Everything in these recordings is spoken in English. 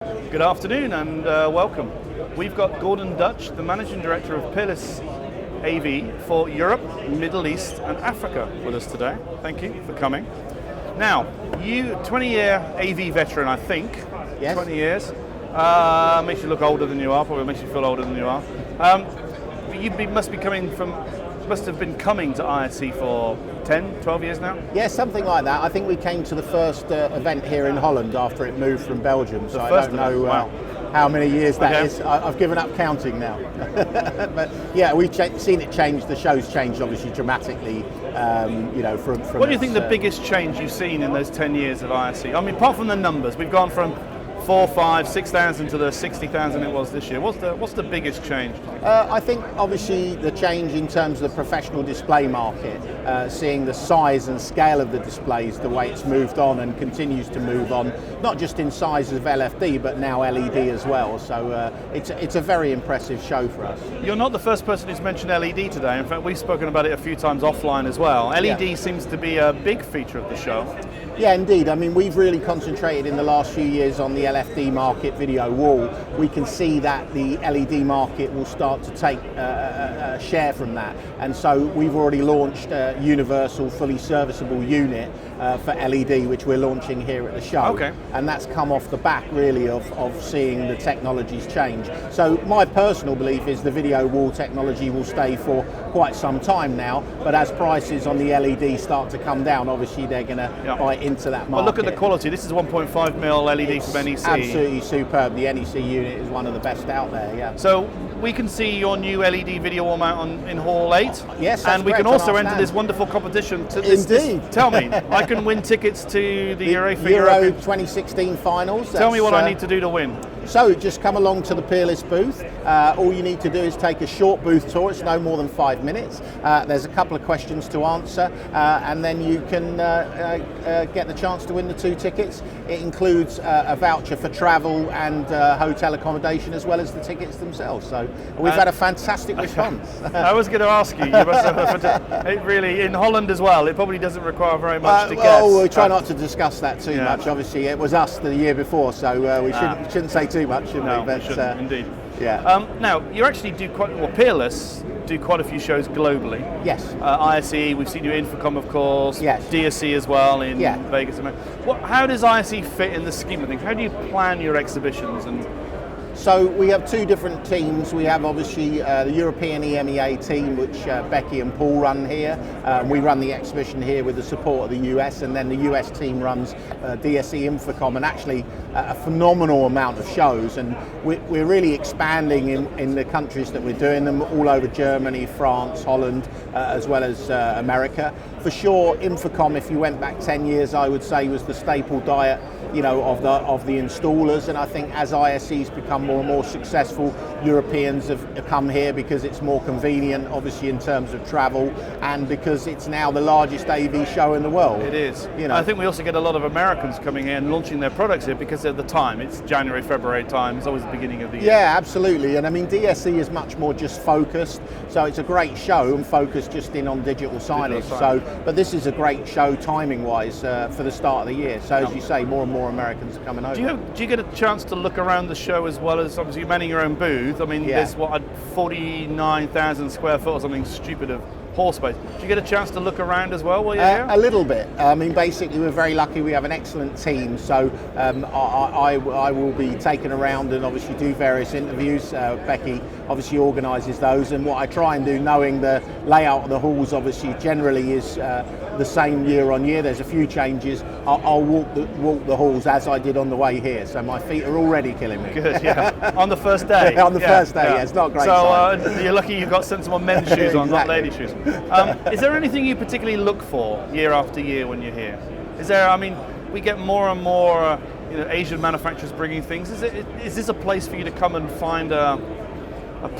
Good afternoon and welcome. We've got Gordon Dutch, the Managing Director of Peerless AV for Europe, Middle East and Africa with us today. Thank you for coming. Now, you, 20-year AV veteran, I think. Yes. 20 years. Makes you look older than you are, probably makes you feel older than you are. Must have been coming to ISE for 10, 12 years now? Yeah, something like that. I think we came to the first event here in Holland after it moved from Belgium, so I don't know how many years that is. I've given up counting now. But yeah, we've seen it change. The show's changed obviously dramatically, from What do you think the biggest change you've seen in those 10 years of ISE? I mean, apart from the numbers, we've gone from 4,000, 5,000, 6,000 to the 60,000 it was this year. What's the biggest change? I think obviously the change in terms of the professional display market, seeing the size and scale of the displays, the way it's moved on and continues to move on, not just in size of LFD but now LED as well. So it's a very impressive show for us. You're not the first person who's mentioned LED today. In fact, we've spoken about it a few times offline as well. LED seems to be a big feature of the show. Yeah, indeed. I mean, we've really concentrated in the last few years on the LFD market, video wall. We can see that the LED market will start to take a share from that. And so we've already launched a universal, fully serviceable unit for LED, which we're launching here at the show. Okay. And that's come off the back, really, of seeing the technologies change. So my personal belief is the video wall technology will stay for quite some time now, but as prices on the LED start to come down, obviously they're going to bite into that market. Well, look at the quality. This is 1.5mm LED from NEC. Absolutely superb. The NEC unit is one of the best out there, yeah. So we can see your new LED video wall mount in Hall 8. Yes, and we can correct, also enter this wonderful competition. Indeed. Tell me, I can win tickets to the Euro 2016 finals. Tell me what I need to do to win. So just come along to the Peerless booth. All you need to do is take a short booth tour. It's no more than 5 minutes. There's a couple of questions to answer, and then you can get the chance to win the 2 tickets. It includes a voucher for travel and hotel accommodation, as well as the tickets themselves. So we've had a fantastic response. I was going to ask you. You must have it really in Holland as well. It probably doesn't require very much to guess. Well, we try not to discuss that too much. Obviously, it was us the year before, so we shouldn't say too much, should we? But, shouldn't, indeed. Yeah. Now, you actually do Peerless do quite a few shows globally. Yes. ISE, we've seen you in Infocom, of course. Yes. DSC as well in Vegas. How does ISE fit in the scheme of things? How do you plan your exhibitions? So we have 2 different teams. We have obviously the European EMEA team, which Becky and Paul run here. We run the exhibition here with the support of the US, and then the US team runs DSE Infocom, and actually a phenomenal amount of shows. And we're really expanding in the countries that we're doing them, all over Germany, France, Holland, as well as America. For sure, Infocom, if you went back 10 years, I would say was the staple diet, of the installers. And I think as ISE's become more and more successful, Europeans have come here because it's more convenient, obviously in terms of travel, and because it's now the largest AV show in the world. It is. I think we also get a lot of Americans coming here and launching their products here because of the time. It's January, February time. It's always the beginning of the year. Yeah, absolutely. And I mean, DSE is much more just focused. So it's a great show and focused just in on digital signage. But this is a great show timing-wise for the start of the year. So as you say, more and more Americans are coming over. Do you get a chance to look around the show as well as obviously manning your own booth? I mean, there's 49,000 square foot or something stupid of hall space. Do you get a chance to look around as well while you're here? A little bit. I mean, basically, we're very lucky. We have an excellent team. So I will be taken around and obviously do various interviews. Becky obviously organises those. And what I try and do, knowing the layout of the halls obviously generally is the same year on year. There's a few changes. I'll walk the halls as I did on the way here. So my feet are already killing me. Good, yeah. On the first day? On the first day, yeah. It's not great. So you're lucky you've got sensible men's shoes on, not lady shoes. Is there anything you particularly look for year after year when you're here? We get more and more Asian manufacturers bringing things. Is this a place for you to come and find a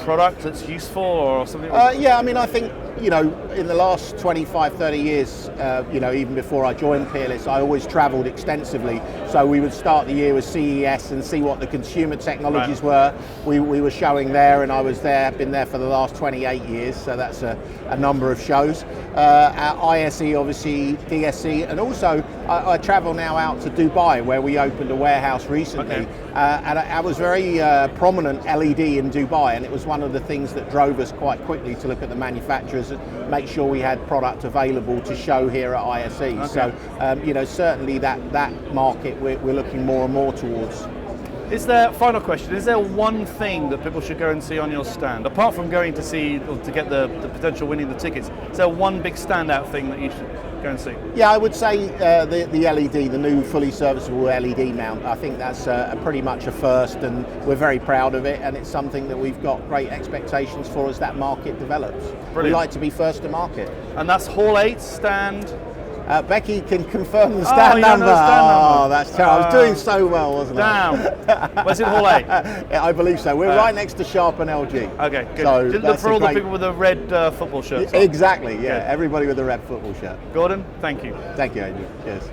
product that's useful or something? I think in the last 25, 30 years, even before I joined Peerless, I always travelled extensively. So we would start the year with CES and see what the consumer technologies were. We were showing there, and I was there, been there for the last 28 years, so that's a number of shows. At ISE, obviously, DSC, and also I travel now out to Dubai, where we opened a warehouse recently, and I was very prominent LED in Dubai, and it was one of the things that drove us quite quickly to look at the manufacturers and make sure we had product available to show here at ISE. Okay. So, you know, certainly that market we're looking more and more towards. Is there, final question, is there one thing that people should go and see on your stand? Apart from going to see, or to get the potential winning the tickets, is there one big standout thing that you should go and see? Yeah, I would say the LED, the new fully serviceable LED mount. I think that's pretty much a first, and we're very proud of it, and it's something that we've got great expectations for as that market develops. Brilliant. We like to be first to market. And that's Hall 8, stand? Becky can confirm the stand number. Oh, that's terrible. I was doing so well, wasn't I? Damn. Was it Hall 8? Yeah, I believe so. We're right next to Sharp and LG. Okay, good. So Just look for all the people with the red football shirts on. Exactly, yeah. Good. Everybody with a red football shirt. Gordon, thank you. Thank you, Adrian. Cheers.